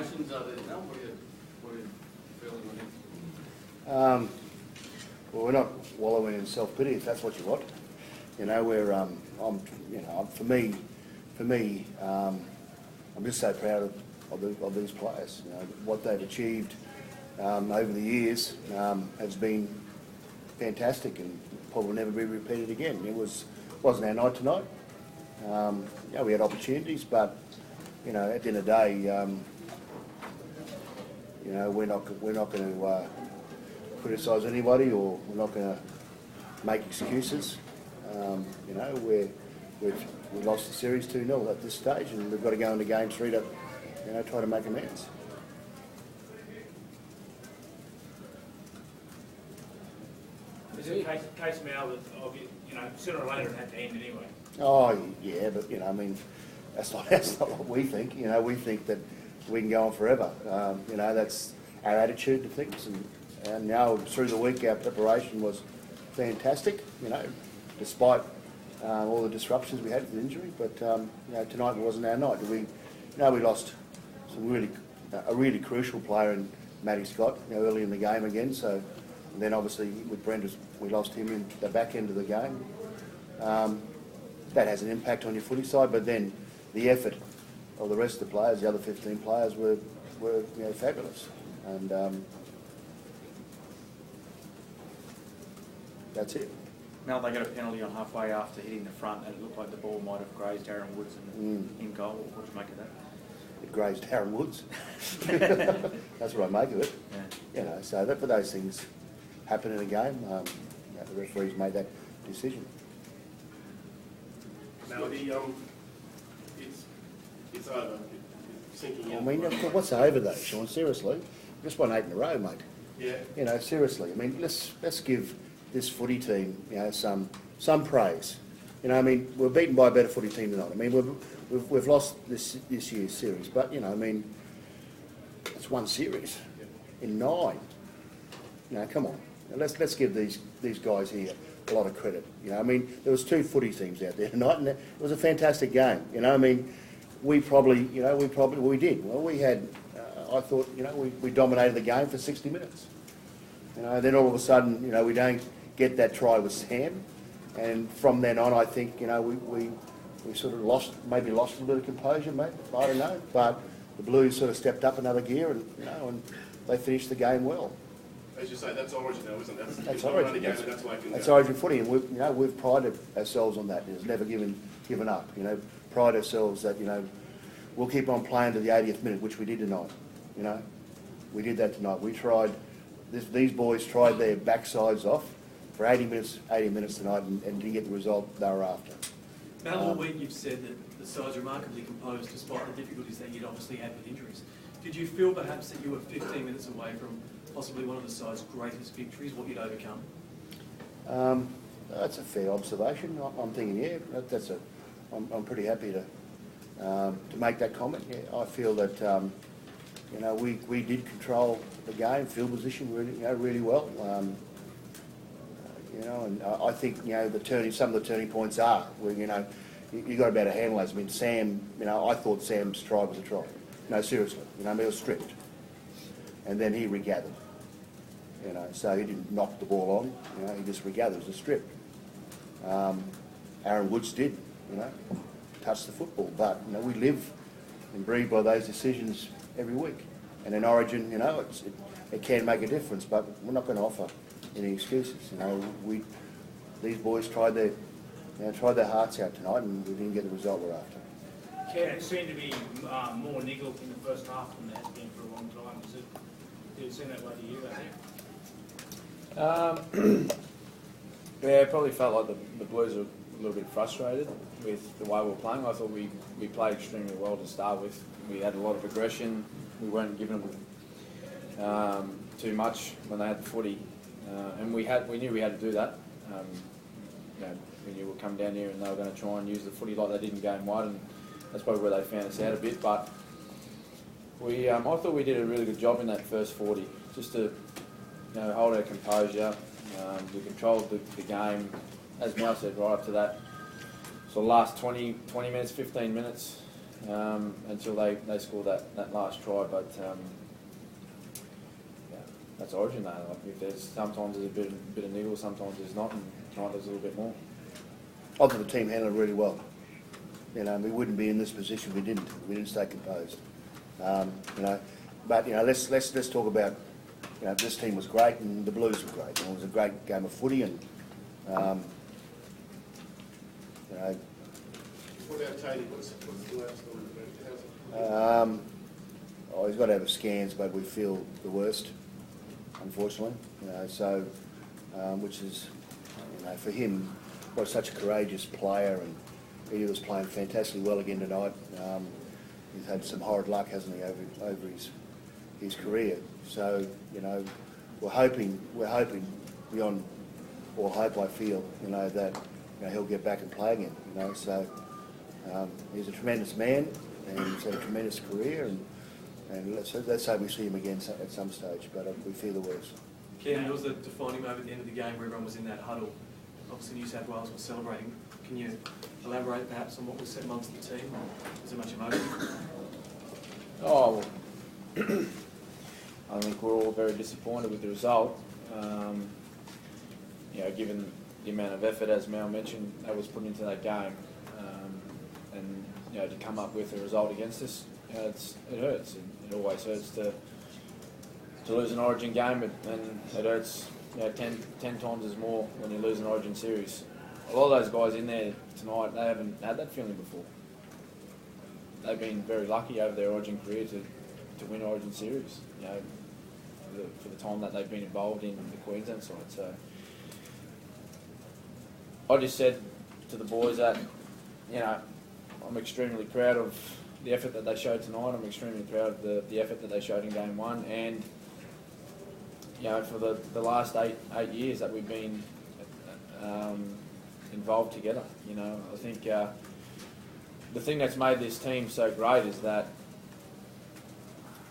emotions are there now? What are you feeling on it? Well, we're not wallowing in self-pity if that's what you want. You know, for me, I'm just so proud of these players. You know, what they've achieved over the years has been fantastic, and probably will never be repeated again. Wasn't our night tonight. We had opportunities, but at the end of the day, we're not going to criticise anybody, or we're not going to make excuses. We lost the series 2-0 at this stage, and we've got to go into game 3 to try to make amends. Is it a case now that sooner or later it had to end anyway? Oh yeah, but that's not what we think. We think that we can go on forever. That's our attitude to things, and now through the week our preparation was fantastic. Despite all the disruptions we had with injury, but tonight wasn't our night. We lost a really crucial player in Matty Scott early in the game again. So and then obviously with Brent, we lost him in the back end of the game. That has an impact on your footy side, but then the effort of the rest of the players, the other 15 players, were fabulous, and that's it. Mel, they got a penalty on halfway after hitting the front, and it looked like the ball might have grazed Aaron Woods in goal. What do you make of that? It grazed Aaron Woods. That's what I make of it. Yeah. So for those things happen in a game, the referees made that decision. Melody, it's over. It's sinking in. What's over though, Sean? Seriously, just won 8 in a row, mate. Yeah. Seriously. Let's give this footy team, some praise. We're beaten by a better footy team tonight. We've lost this year's series, but it's one series in 9. Come on. Let's give these guys here a lot of credit. There was 2 footy teams out there tonight, and it was a fantastic game. We did. Well, we had. I thought we dominated the game for 60 minutes. Then all of a sudden we don't get that try with Sam, and from then on I think we sort of lost a little bit of composure, mate. I don't know, but the Blues sort of stepped up another gear, and and they finished the game well. As you say, that's Origin now, isn't it? That's Origin. That's Origin footy, and we've prided ourselves on that. It's never given up. Pride ourselves that we'll keep on playing to the 80th minute, which we did tonight. We did that tonight. We tried. These boys tried their backsides off for 80 minutes tonight, and didn't get the result they were after. Now, all week you've said that the side's remarkably composed despite the difficulties that you'd obviously had with injuries. Did you feel perhaps that you were 15 minutes away from possibly one of the side's greatest victories, what you'd overcome? That's a fair observation. I'm thinking, I'm pretty happy to make that comment. Yeah, I feel that we did control the game, field position really well. And I think some of the turning points are where you got to be able to handle those. Sam, I thought Sam's try was a try. No, seriously, he was stripped, and then he regathered. So he didn't knock the ball on. He just regathered. It was a strip. Aaron Woods did, touch the football, but we live and breathe by those decisions every week. And in Origin, it can make a difference, but we're not going to offer any excuses. These boys tried their hearts out tonight, and we didn't get the result we're after. Ken, it seemed to be more niggled in the first half than it has been for a long time. Did it seem that way to you, I think? Yeah, it probably felt like the Blues were a little bit frustrated with the way we were playing. I thought we played extremely well to start with. We had a lot of aggression. We weren't giving them too much when they had the footy, and we knew we had to do that. We knew we'd come down here and they were going to try and use the footy like they did in game 1, and that's probably where they found us out a bit. But I thought we did a really good job in that first 40, just to hold our composure. We controlled the game, as Mel said, right up to that. So the last 20 minutes, 15 minutes, until they scored that last try. But yeah, that's Origin though. Like if sometimes there's a bit of niggle, sometimes there's not, and tonight there's a little bit more. I think the team handled it really well. You know, we wouldn't be in this position if we didn't stay composed. You know, but you know, let's talk about, you know, this team was great and the Blues were great. You know, it was a great game of footy, and you know. What about Tatey? What's the last one? Oh, he's got to have his scans, but we feel the worst, unfortunately. You know, so which is, you know, for him, was such a courageous player, and he was playing fantastically well again tonight. He's had some horrid luck, hasn't he, over his career. So, you know, we're hoping beyond all hope, I feel, you know, that, you know, he'll get back and play again. You know, so he's a tremendous man, and he's had a tremendous career, and let's hope we see him again at some stage. But we feel the worst. Ken, there was a defining moment at the end of the game where everyone was in that huddle. Obviously, New South Wales was celebrating. Can you elaborate perhaps on what was said amongst the team? Was there much emotion? Oh, well, I think we're all very disappointed with the result. You know, given the amount of effort, as Mel mentioned, that was put into that game, and you know, to come up with a result against us, you know, it hurts. It always hurts to lose an Origin game, and it hurts, you know, 10 times as more when you lose an Origin series. A lot of those guys in there tonight, they haven't had that feeling before. They've been very lucky over their Origin career to win Origin series, you know, for the time that they've been involved in the Queensland side. So I just said to the boys that, you know, I'm extremely proud of the effort that they showed tonight. I'm extremely proud of the effort that they showed in game one, and you know, for the last eight years that we've been involved together. You know, I think the thing that's made this team so great is that,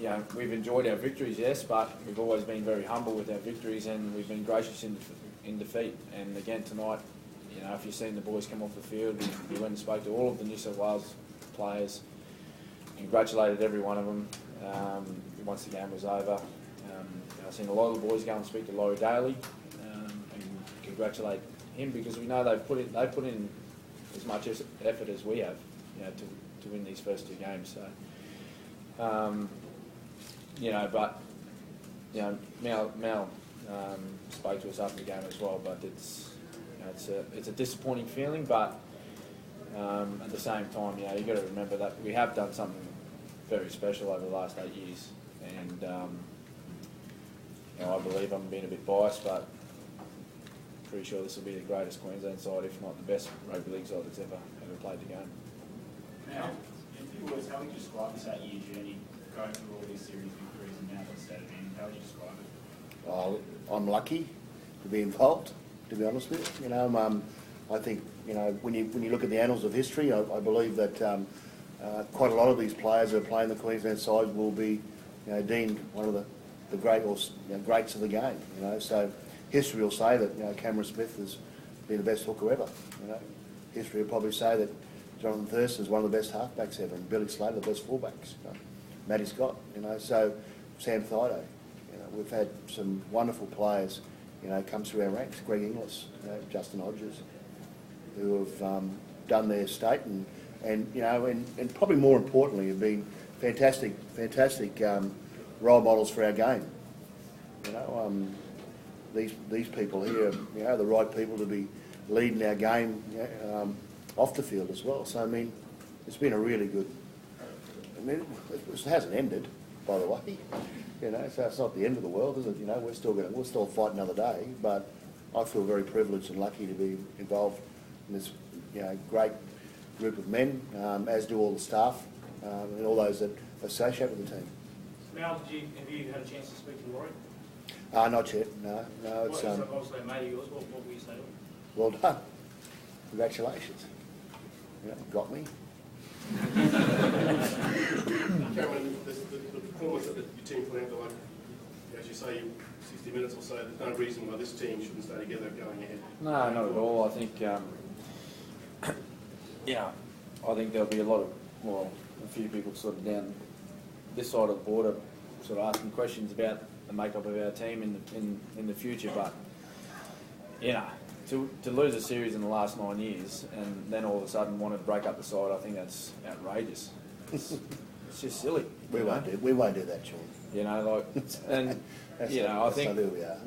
you know, we've enjoyed our victories, yes, but we've always been very humble with our victories, and we've been gracious in defeat. And again tonight, you know, if you've seen the boys come off the field, we went and spoke to all of the New South Wales players, congratulated every one of them once the game was over. I've seen a lot of the boys go and speak to Laurie Daly and congratulate him, because we know they've put in as much effort as we have, you know, to win these first two games. So, you know, but you know, Mel spoke to us after the game as well. But it's, you know, it's a disappointing feeling, but at the same time, you know, you've got to remember that we have done something very special over the last 8 years, and you know, I believe I'm being a bit biased, but pretty sure this will be the greatest Queensland side, if not the best rugby league side that's ever played the game. Now, in a few words, how would you describe this 8-year journey, going through all these series victories and now what's that been? How would you describe it? Well, I'm lucky to be involved, to be honest with you. You know, I think, you know, when you look at the annals of history, I believe that quite a lot of these players who are playing the Queensland side will be, you know, deemed one of the great, or, you know, greats of the game. You know, so history will say that, you know, Cameron Smith has been the best hooker ever. You know, history will probably say that Jonathan Thurston is one of the best halfbacks ever, and Billy Slater the best fullbacks. You know, Matty Scott. You know, so Sam Thaiday. You know, we've had some wonderful players, you know, come through our ranks. Greg Inglis, you know, Justin Hodges, who have done their state, and you know, and probably more importantly, have been fantastic role models for our game. You know, these people here, you know, the right people to be leading our game, you know, off the field as well. So I mean, it's been a really good. I mean, it hasn't ended, by the way. You know, so it's not the end of the world, is it? You know, we'll still fight another day. But I feel very privileged and lucky to be involved in this, you know, great group of men, as do all the staff and all those that associate with the team. Mal, have you had a chance to speak to Laurie? Not yet. No. It's obviously a mate of yours. What will you say to him? well done. Congratulations. Yeah, got me. Cameron, the performance that your team put out, like, as you say, 60 minutes or so, there's no reason why this team shouldn't stay together going ahead. No, not at all. I think, yeah, I think there'll be a lot of, well, a few people sort of down this side of the border sort of asking questions about the makeup of our team in the future. But you know, to lose a series in the last 9 years and then all of a sudden want to break up the side, I think that's outrageous. It's just silly. We won't do that, Sean. You know, like, and you know, I think not who we are.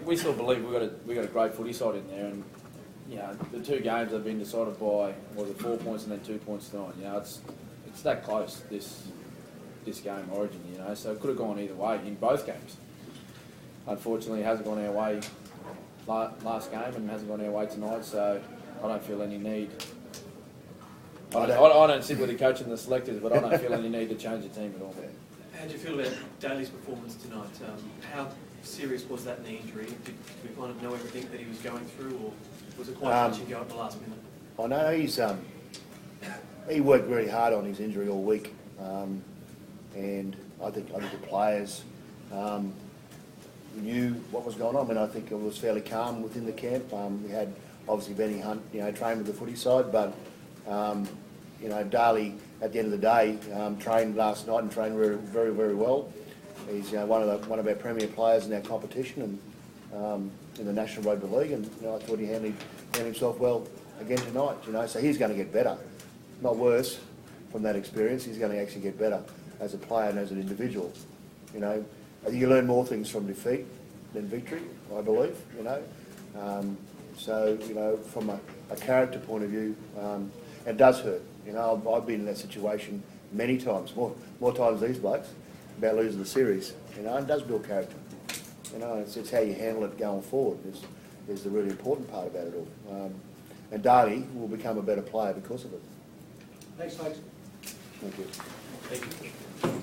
we still believe we got a great footy side in there, and you know, the 2 games have been decided by 4 points and then 2 points tonight. You know, it's that close this game Origin. You know, so it could have gone either way in both games. Unfortunately, it hasn't gone our way last game and hasn't gone our way tonight. So I don't feel any need. I don't sit with the coach and the selectors, but I don't feel any need to change the team at all. How did you feel about Daly's performance tonight? How serious was that knee injury? Did we kind of know everything that he was going through, or was it quite touch and go at the last minute? I know he worked very hard on his injury all week, and I think the players knew what was going on. I mean, I think it was fairly calm within the camp. We had obviously Benny Hunt, you know, trained with the footy side, but you know, Daly at the end of the day trained last night and trained very, very, very well. He's one of our premier players in our competition and in the National Rugby League, and you know, I thought he handled himself well again tonight. You know, so he's going to get better, not worse, from that experience. He's going to actually get better as a player and as an individual. You know, I think you learn more things from defeat than victory, I believe. You know, so you know, from a character point of view, it does hurt. You know, I've been in that situation many times, more times these blokes, about losing the series. You know, and it does build character. You know, it's how you handle it going forward is the really important part about it all. And Daly will become a better player because of it. Thanks, folks. Thank you. Thank you.